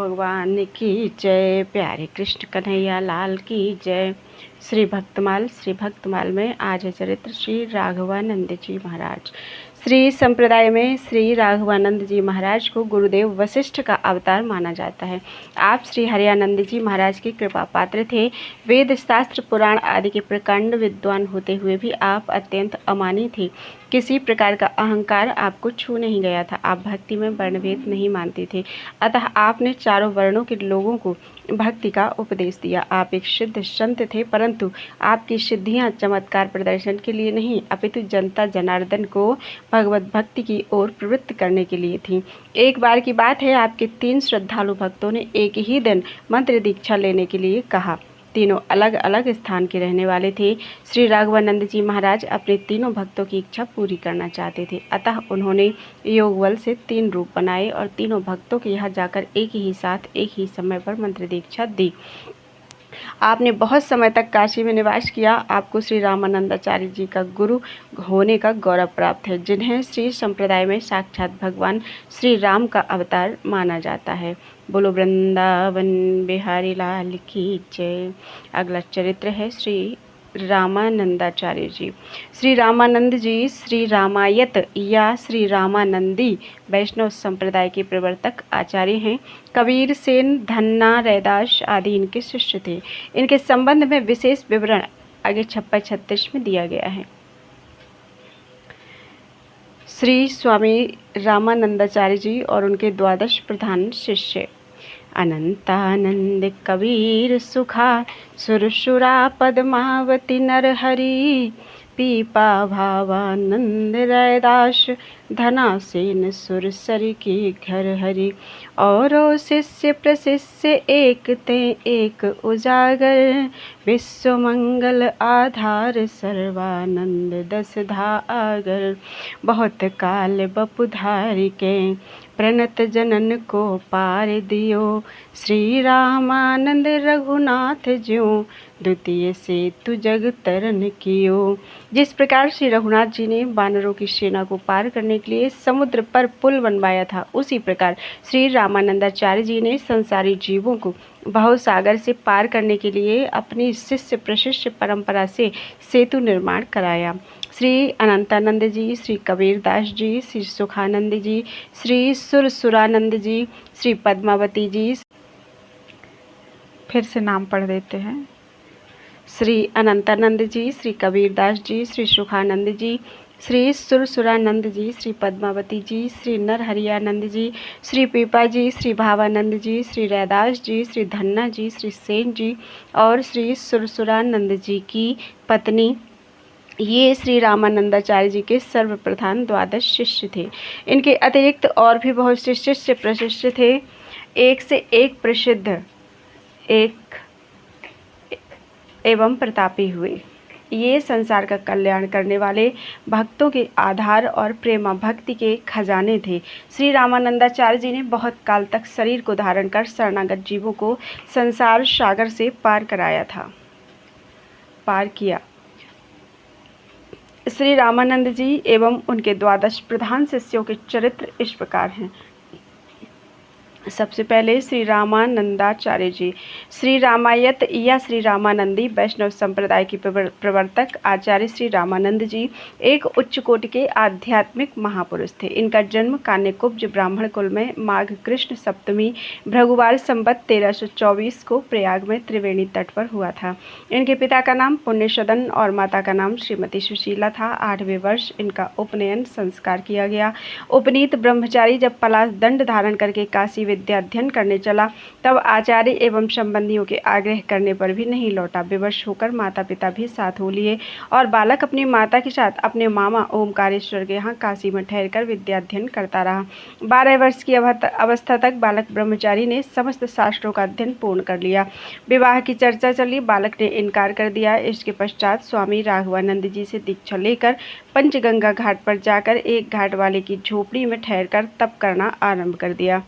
भगवान की जय। प्यारे कृष्ण कन्हैया लाल की जय। श्री भक्तमाल में आज है चरित्र श्री राघवानंद जी महाराज। श्री संप्रदाय में श्री राघवानंद जी महाराज को गुरुदेव वशिष्ठ का अवतार माना जाता है। आप श्री हरियानंद जी महाराज की कृपा पात्र थे। वेद शास्त्र पुराण आदि के प्रकांड विद्वान होते हुए भी आप अत्यंत अमानी थे। किसी प्रकार का अहंकार आपको छू नहीं गया था। आप भक्ति में वर्णभेद नहीं मानते थे, अतः आपने चारों वर्णों के लोगों को भक्ति का उपदेश दिया। आप एक सिद्ध संत थे, परंतु आपकी सिद्धियां चमत्कार प्रदर्शन के लिए नहीं, अपितु जनता जनार्दन को भगवत भक्ति की ओर प्रवृत्त करने के लिए थी। एक बार की बात है, आपके 3 श्रद्धालु भक्तों ने एक ही दिन मंत्र दीक्षा लेने के लिए कहा। तीनों अलग अलग स्थान के रहने वाले थे। श्री राघवानंद जी महाराज अपने तीनों भक्तों की इच्छा पूरी करना चाहते थे, अतः उन्होंने योग बल से 3 रूप बनाए और तीनों भक्तों के यहाँ जाकर एक ही साथ एक ही समय पर मंत्र दीक्षा दी। आपने बहुत समय तक काशी में निवास किया। आपको श्री रामानंदाचार्य जी का गुरु होने का गौरव प्राप्त है, जिन्हें श्री संप्रदाय में साक्षात भगवान श्री राम का अवतार माना जाता है। बोलो वृंदावन बिहारी लाल की जय। अगला चरित्र है श्री रामानंदाचार्य जी। श्री रामानंद जी श्री रामायत या श्री रामानंदी वैष्णव संप्रदाय के प्रवर्तक आचार्य हैं। कबीर सेन, धन्ना, रैदास आदि इनके शिष्य थे। इनके संबंध में विशेष विवरण आगे 26-36 में दिया गया है। श्री स्वामी रामानंदाचार्य जी और उनके 12 प्रधान शिष्य। अनंतानंद कबीर सुखा सुरसुरा पद्मावती नरहरि, पीपा भावानंद रैदास धनासेन सुरसरी की घर हरि। और शिष्य प्रशिष्य एक ते एक उजागर, विश्व मंगल आधार सर्वानंद 10 आगर। बहुत काल बपुधारी के प्रणत जनन को पार दियो, श्री रामानंद रघुनाथ ज्यों द्वितीय से तु जग तरन कियो। जिस प्रकार श्री रघुनाथ जी ने वानरों की सेना को पार करने के लिए समुद्र पर पुल बनवाया था, उसी प्रकार श्री रामानंदाचार्य जी ने संसारी जीवों को भवसागर से पार करने के लिए अपनी शिष्य प्रशिष्य परंपरा से सेतु निर्माण कराया। श्री अनंतानंद जी, श्री कबीरदास जी, श्री सुखानंद जी, श्री सुरसुरानंद जी, श्री पद्मावती जी, फिर से नाम पढ़ देते हैं। श्री अनंतानंद जी, श्री कबीरदास जी, श्री सुखानंद जी, श्री सुरसुरानंद जी, श्री पद्मावती जी, श्री नरहरियानंद जी, श्री पीपा जी, श्री भावानंद जी, श्री रैदास जी, श्री धन्ना जी, श्री सेन जी और श्री सुरसुरानंद जी की पत्नी, ये श्री रामानंदाचार्य जी के सर्वप्रधान 12 शिष्य थे। इनके अतिरिक्त और भी बहुत से शिष्य प्रशिष्य थे, एक से एक प्रसिद्ध, एक एवं प्रतापी हुए। ये संसार का कल्याण करने वाले भक्तों के आधार और प्रेमा भक्ति के खजाने थे। श्री रामानंदाचार्य जी ने बहुत काल तक शरीर को धारण कर शरणागत जीवों को संसार सागर से पार किया। श्री रामानंद जी एवं उनके 12 प्रधान शिष्यों के चरित्र इस प्रकार हैं। सबसे पहले श्री रामानंदाचार्य जी। श्री रामायत या श्री रामानंदी वैष्णव संप्रदाय के प्रवर्तक आचार्य श्री रामानंद जी एक उच्च कोटि के आध्यात्मिक महापुरुष थे। इनका जन्म कान्यकुब्ज ब्राह्मण कुल में माघ कृष्ण सप्तमी भृगुवार संवत 1324 को प्रयाग में त्रिवेणी तट पर हुआ था। इनके पिता का नाम पुण्यसदन और माता का नाम श्रीमती सुशीला था। 8वें वर्ष इनका उपनयन संस्कार किया गया। उपनीत ब्रह्मचारी जब पलाश दंड धारण करके काशी विद्या अध्ययन करने चला, तब आचार्य एवं संबंधियों के आग्रह करने पर भी नहीं लौटा। विवश होकर माता पिता भी साथ हो लिए और बालक अपनी माता के साथ अपने मामा ओमकारेश्वर के यहाँ काशी में ठहरकर विद्या अध्ययन करता रहा। 12 वर्ष की अवस्था तक बालक ब्रह्मचारी ने समस्त शास्त्रों का अध्ययन पूर्ण कर लिया। विवाह की चर्चा चली, बालक ने इनकार कर दिया। इसके पश्चात स्वामी राघवानंद जी से दीक्षा लेकर पंचगंगा घाट पर जाकर एक घाट वाले की झोपड़ी में ठहरकर तप करना आरंभ कर दिया।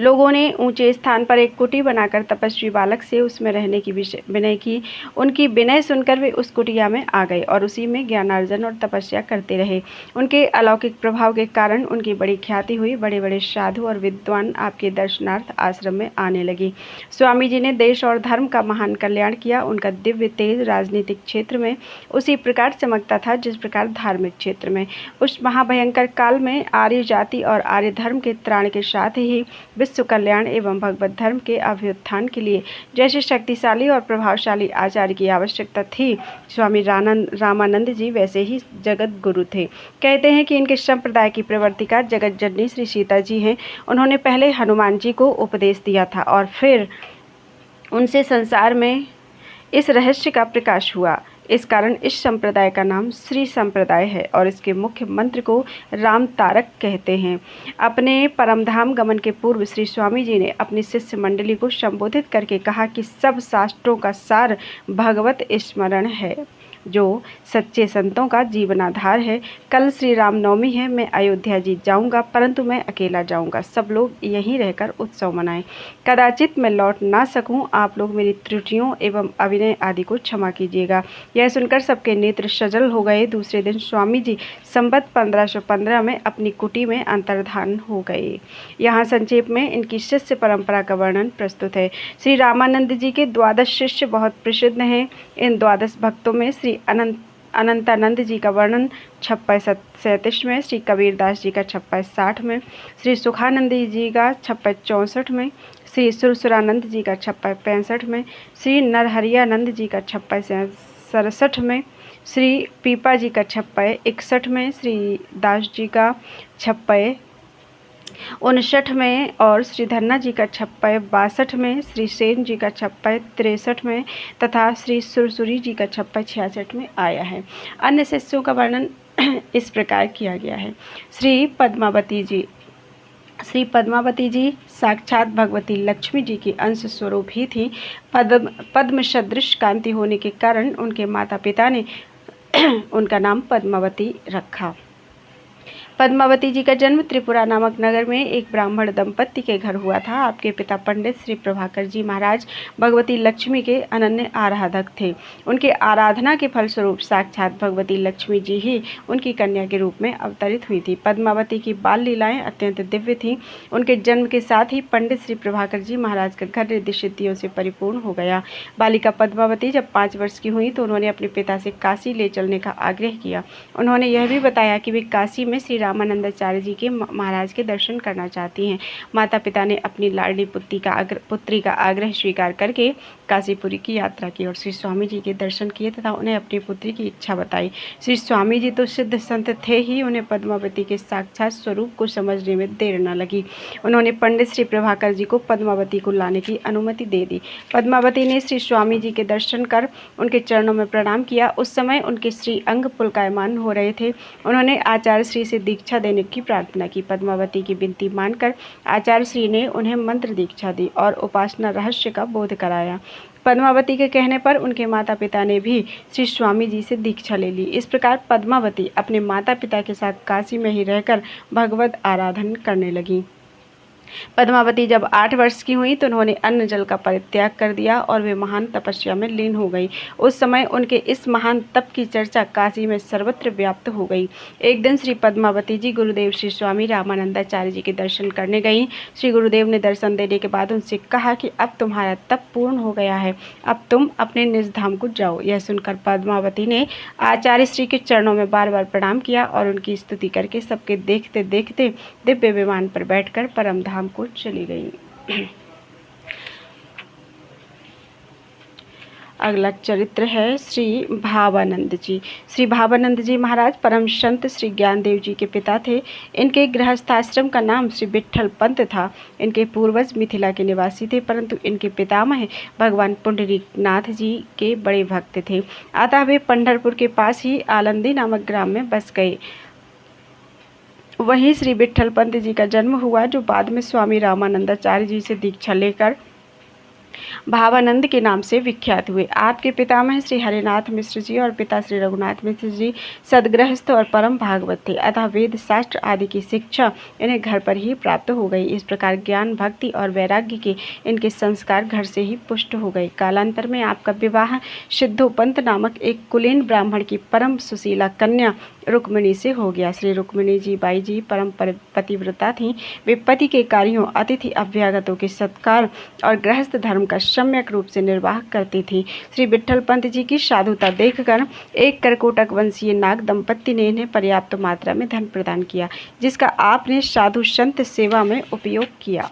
लोगों ने ऊंचे स्थान पर एक कुटी बनाकर तपस्वी बालक से उसमें रहने की विनय की। उनकी विनय सुनकर वे उस कुटिया में आ गए और उसी में ज्ञानार्जन और तपस्या करते रहे। उनके अलौकिक प्रभाव के कारण उनकी बड़ी ख्याति हुई। बड़े बड़े साधु और विद्वान आपके दर्शनार्थ आश्रम में आने लगे। स्वामी जी ने देश और धर्म का महान कल्याण किया। उनका दिव्य तेज राजनीतिक क्षेत्र में उसी प्रकार चमकता था जिस प्रकार धार्मिक क्षेत्र में। उस महाभयंकर काल में आर्य जाति और आर्य धर्म के त्राण के साथ ही विश्व कल्याण एवं भगवत धर्म के अभ्युत्थान के लिए जैसे शक्तिशाली और प्रभावशाली आचार्य की आवश्यकता थी, स्वामी रामानंद जी वैसे ही जगत गुरु थे। कहते हैं कि इनके संप्रदाय की प्रवर्तिका जगत जननी श्री सीता जी हैं। उन्होंने पहले हनुमान जी को उपदेश दिया था और फिर उनसे संसार में इस रहस्य का प्रकाश हुआ। इस कारण इस संप्रदाय का नाम श्री संप्रदाय है और इसके मुख्य मंत्र को राम तारक कहते हैं। अपने परमधाम गमन के पूर्व श्री स्वामी जी ने अपनी शिष्य मंडली को संबोधित करके कहा कि सब शास्त्रों का सार भगवत स्मरण है, जो सच्चे संतों का जीवनाधार है। कल श्री रामनवमी है, मैं अयोध्या जी जाऊंगा, परंतु मैं अकेला जाऊंगा। सब लोग यहीं रहकर उत्सव मनाएं। कदाचित मैं लौट ना सकूं। आप लोग मेरी त्रुटियों एवं अभिनय आदि को क्षमा कीजिएगा। यह सुनकर सबके नेत्र सजल हो गए। दूसरे दिन स्वामी जी संवत 1515 में अपनी कुटी में अंतर्धान हो गए। यहाँ संक्षेप में इनकी शिष्य परंपरा का वर्णन प्रस्तुत है। श्री रामानंद जी के 12 शिष्य बहुत प्रसिद्ध हैं। इन 12 भक्तों में श्री अनंतानंद जी का वर्णन 56-37 में, श्री कबीरदास जी का 56-60 में, श्री सुखानंद जी का 56-64 में, श्री सुरसुरानंद जी का 56-65 में, श्री नरहरियानंद जी का 56-67 में, श्री पीपा जी का 56-61 में, श्री दास जी का 56-59 में और श्री धन्ना जी का 56-62 में, श्री सेन जी का 56-63 में तथा श्री सुरसुरी जी का 56-66 में आया है। अन्य शिष्यों का वर्णन इस प्रकार किया गया है। श्री पद्मावती जी साक्षात भगवती लक्ष्मी जी की अंश स्वरूप ही थी। पद्म सदृश कांति होने के कारण उनके माता पिता ने उनका नाम पद्मावती रखा। पद्मावती जी का जन्म त्रिपुरा नामक नगर में एक ब्राह्मण दंपत्ति के घर हुआ था। आपके पिता पंडित श्री प्रभाकर जी महाराज भगवती लक्ष्मी के अनन्य आराधक थे। उनके आराधना के फलस्वरूप साक्षात भगवती लक्ष्मी जी ही उनकी कन्या के रूप में अवतरित हुई थी। पद्मावती की बाल लीलाएं अत्यंत दिव्य थीं। उनके जन्म के साथ ही पंडित श्री प्रभाकर जी महाराज का घर रिद्धि सिद्धियों से परिपूर्ण हो गया। बालिका पद्मावती जब 5 वर्ष की हुई तो उन्होंने अपने पिता से काशी ले चलने का आग्रह किया। उन्होंने यह भी बताया कि वे काशी में श्री रामानंदाचार्य जी के महाराज के दर्शन करना चाहती हैं। माता पिता ने अपनी लाडली पुत्री का आग्रह स्वीकार करके काशीपुरी की यात्रा की और श्री स्वामी जी के दर्शन किए तथा उन्हें अपनी पुत्री की इच्छा बताई। श्री स्वामी जी तो सिद्ध संत थे ही, उन्हें पद्मावती के साक्षात स्वरूप को समझने में देर न लगी। उन्होंने पंडित श्री प्रभाकर जी को पद्मावती को लाने की अनुमति दे दी। पद्मावती ने श्री स्वामी जी के दर्शन कर उनके चरणों में प्रणाम किया। उस समय उनके श्री अंग पुलकायमान हो रहे थे। उन्होंने आचार्य श्री से दीक्षा देने की प्रार्थना की। पद्मावती की विनती मानकर आचार्य श्री ने उन्हें मंत्र दीक्षा दी और उपासना रहस्य का बोध कराया। पद्मावती के कहने पर उनके माता पिता ने भी श्री स्वामी जी से दीक्षा ले ली। इस प्रकार पद्मावती अपने माता पिता के साथ काशी में ही रहकर भगवत आराधन करने लगी। पद्मावती जब 8 वर्ष की हुई तो उन्होंने अन्न जल का परित्याग कर दिया और वे महान तपस्या में लीन हो गई। उस समय उनके इस महान तप की चर्चा काशी में सर्वत्र व्याप्त हो गई। एक दिन श्री पद्मावती जी गुरुदेव श्री स्वामी रामानंदाचार्य जी के दर्शन करने गईं। श्री गुरुदेव ने दर्शन देने के बाद उनसे कहा कि अब तुम्हारा तप पूर्ण हो गया है, अब तुम अपने निज धाम को जाओ। यह सुनकर पद्मावती ने आचार्य श्री के चरणों में बार बार प्रणाम किया और उनकी स्तुति करके सबके देखते देखते दिव्य विमान पर बैठकर परम धाम को चली गई। अगला चरित्र है श्री भावानंद जी। श्री भावानंद जी महाराज परम संत श्री ज्ञानदेव जी के पिता थे। इनके गृहस्थाश्रम का नाम श्री विट्ठल पंत था। इनके पूर्वज मिथिला के निवासी थे, परंतु इनके पितामह भगवान पुंडरीकनाथ जी के बड़े भक्त थे। अतः वे पंढरपुर के पास ही आलंदी नामक ग्राम में बस गए। वहीं श्री विट्ठल पंत जी का जन्म हुआ, जो बाद में स्वामी रामानंदाचार्य जी से दीक्षा लेकर भावानंद के नाम से विख्यात हुए। आपके पितामह श्री हरिनाथ मिश्र जी और पिता श्री रघुनाथ मिश्र जी सदगृहस्थ और परम भागवत थे, अतः वेद शास्त्र आदि की शिक्षा इन्हें घर पर ही प्राप्त हो गई। इस प्रकार ज्ञान, भक्ति और वैराग्य के इनके संस्कार घर से ही पुष्ट हो गए। कालांतर में आपका विवाह सिद्धोपंत नामक एक कुलीन ब्राह्मण की परम सुशीला कन्या रुक्मिणी से हो गया। श्री रुक्मिणी जी बाई जी परम पतिव्रता थीं। वे पति के कार्यों, अतिथि अभ्यागतों के सत्कार और गृहस्थ धर्म का सम्यक रूप से निर्वाह करती थीं। श्री विट्ठल पंत जी की साधुता देखकर एक करकोटक वंशीय नाग दंपत्ति ने इन्हें पर्याप्त मात्रा में धन प्रदान किया, जिसका आपने साधु संत सेवा में उपयोग किया।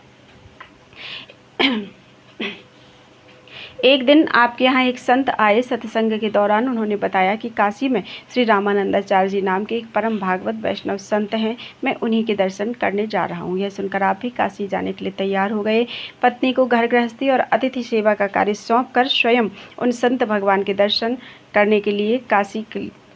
एक दिन आपके यहाँ एक संत आए। सत्संग के दौरान उन्होंने बताया कि काशी में श्री रामानंदाचार्य जी नाम के एक परम भागवत वैष्णव संत हैं, मैं उन्हीं के दर्शन करने जा रहा हूँ। यह सुनकर आप भी काशी जाने के लिए तैयार हो गए। पत्नी को घर गृहस्थी और अतिथि सेवा का कार्य सौंपकर स्वयं उन संत भगवान के दर्शन करने के लिए काशी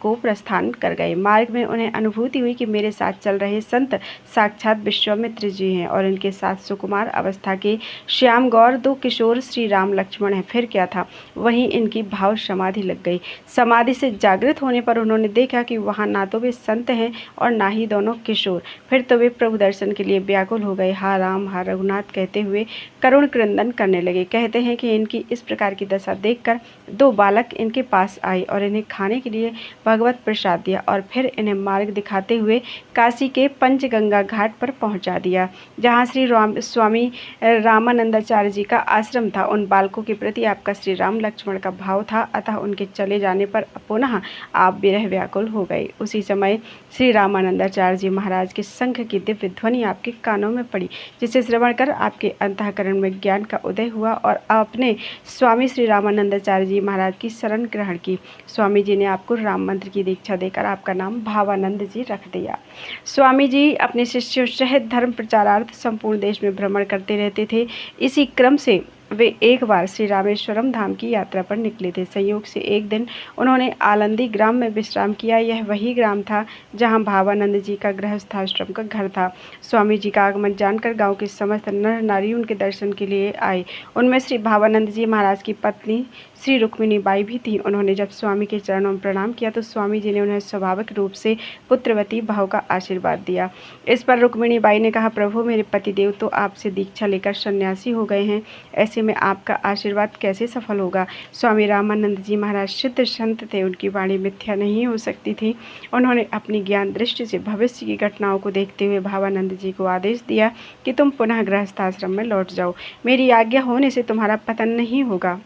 को प्रस्थान कर गए। मार्ग में उन्हें अनुभूति हुई कि मेरे साथ चल रहे संत साक्षात विश्वामित्र जी हैं और इनके साथ सुकुमार अवस्था के श्याम गौर 2 किशोर श्री राम लक्ष्मण हैं। फिर क्या था, वहीं इनकी भाव समाधि लग गई। समाधि से जागृत होने पर उन्होंने देखा कि वहां ना तो वे संत हैं और ना ही दोनों किशोर। फिर तो वे प्रभु दर्शन के लिए व्याकुल हो गए। हा राम, हा रघुनाथ कहते हुए करुण क्रंदन करने लगे। कहते हैं कि इनकी इस प्रकार की दशा देखकर 2 बालक इनके पास आए और इन्हें खाने के लिए भगवत प्रसाद दिया और फिर इन्हें मार्ग दिखाते हुए काशी के पंचगंगा घाट पर पहुंचा दिया, जहां श्री स्वामी रामानंदाचार्य जी का आश्रम था। उन बालकों के प्रति आपका श्री राम लक्ष्मण का भाव था, अतः उनके चले जाने पर पुनः आप विरह व्याकुल हो गए। उसी समय श्री रामानंदाचार्य जी महाराज के शंख की दिव्य ध्वनि आपके कानों में पड़ी, जिसे श्रवण कर आपके अंतःकरण में ज्ञान का उदय हुआ और आपने स्वामी श्री रामानंदाचार्य जी महाराज की शरण ग्रहण की। स्वामी जी ने आपको राम मंत्र की दीक्षा देकर आपका नाम भावानंद जी रख दिया। स्वामी जी अपने शिष्यों सहित धर्म प्रचारार्थ संपूर्ण देश में भ्रमण करते रहते थे। इसी क्रम से वे एक बार श्री रामेश्वरम धाम की यात्रा पर निकले थे। संयोग से एक दिन उन्होंने आलंदी ग्राम में विश्राम किया। यह वही ग्राम था जहां भावानंद जी का गृहस्थाश्रम का घर था। स्वामी जी का आगमन जानकर गांव के समस्त नर नारी उनके दर्शन के लिए आए। उनमें श्री भावानंद जी महाराज की पत्नी श्री रुक्मिणी बाई भी थी। उन्होंने जब स्वामी के चरणों में प्रणाम किया तो स्वामी जी ने उन्हें स्वाभाविक रूप से पुत्रवती भाव का आशीर्वाद दिया। इस पर रुक्मिणी बाई ने कहा, प्रभु मेरे पतिदेव तो आपसे दीक्षा लेकर सन्यासी हो गए हैं, ऐसे में आपका आशीर्वाद कैसे सफल होगा। स्वामी रामानंद जी महाराज सिद्ध संत थे, उनकी वाणी मिथ्या नहीं हो सकती थी। उन्होंने अपनी ज्ञान दृष्टि से भविष्य की घटनाओं को देखते हुए भावानंद जी को आदेश दिया कि तुम पुनः गृहस्थाश्रम में लौट जाओ। मेरी आज्ञा होने से तुम्हारा पतन नहीं होगा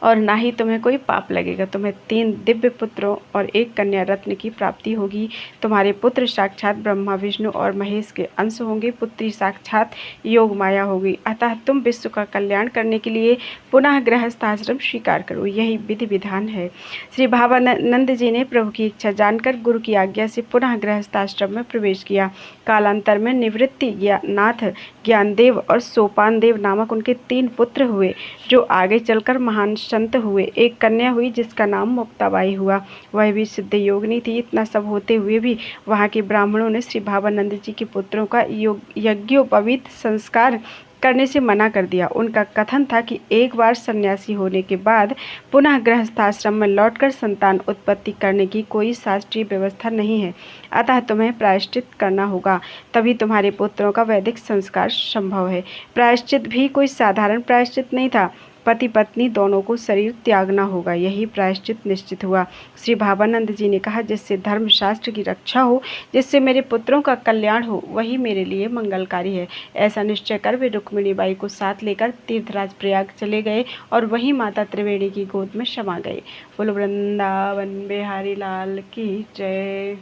और ना ही तुम्हें कोई पाप लगेगा। तुम्हें 3 दिव्य पुत्रों और 1 कन्या रत्न की प्राप्ति होगी। तुम्हारे पुत्र साक्षात ब्रह्मा, विष्णु और महेश के अंश होंगे। पुत्री साक्षात योग माया होगी। अतः तुम विश्व का कल्याण करने के लिए पुनः गृहस्थाश्रम स्वीकार करो, यही विधि विधान है। श्री भावानंद जी ने प्रभु की इच्छा जानकर गुरु की आज्ञा से पुनः गृहस्थाश्रम में प्रवेश किया। कालांतर में निवृत्ति नाथ, ज्ञानदेव और सोपान देव नामक उनके 3 पुत्र हुए, जो आगे चलकर महान संत हुए। एक कन्या हुई जिसका नाम मुक्ताबाई हुआ, वह भी सिद्ध योगिनी थी। इतना सब होते हुए भी वहाँ के ब्राह्मणों ने श्री भावानंद जी के पुत्रों का यज्ञोपवीत संस्कार करने से मना कर दिया। उनका कथन था कि एक बार सन्यासी होने के बाद पुनः गृहस्थाश्रम में लौटकर संतान उत्पत्ति करने की कोई शास्त्रीय व्यवस्था नहीं है, अतः तुम्हें प्रायश्चित करना होगा, तभी तुम्हारे पुत्रों का वैदिक संस्कार संभव है। प्रायश्चित भी कोई साधारण प्रायश्चित नहीं था, पति पत्नी दोनों को शरीर त्यागना होगा, यही प्रायश्चित निश्चित हुआ। श्री भावानंद जी ने कहा, जिससे धर्मशास्त्र की रक्षा हो, जिससे मेरे पुत्रों का कल्याण हो, वही मेरे लिए मंगलकारी है। ऐसा निश्चय कर वे रुक्मिणी बाई को साथ लेकर तीर्थराज प्रयाग चले गए और वहीं माता त्रिवेणी की गोद में समा गए। बोलो वृंदावन बिहारी लाल की जय।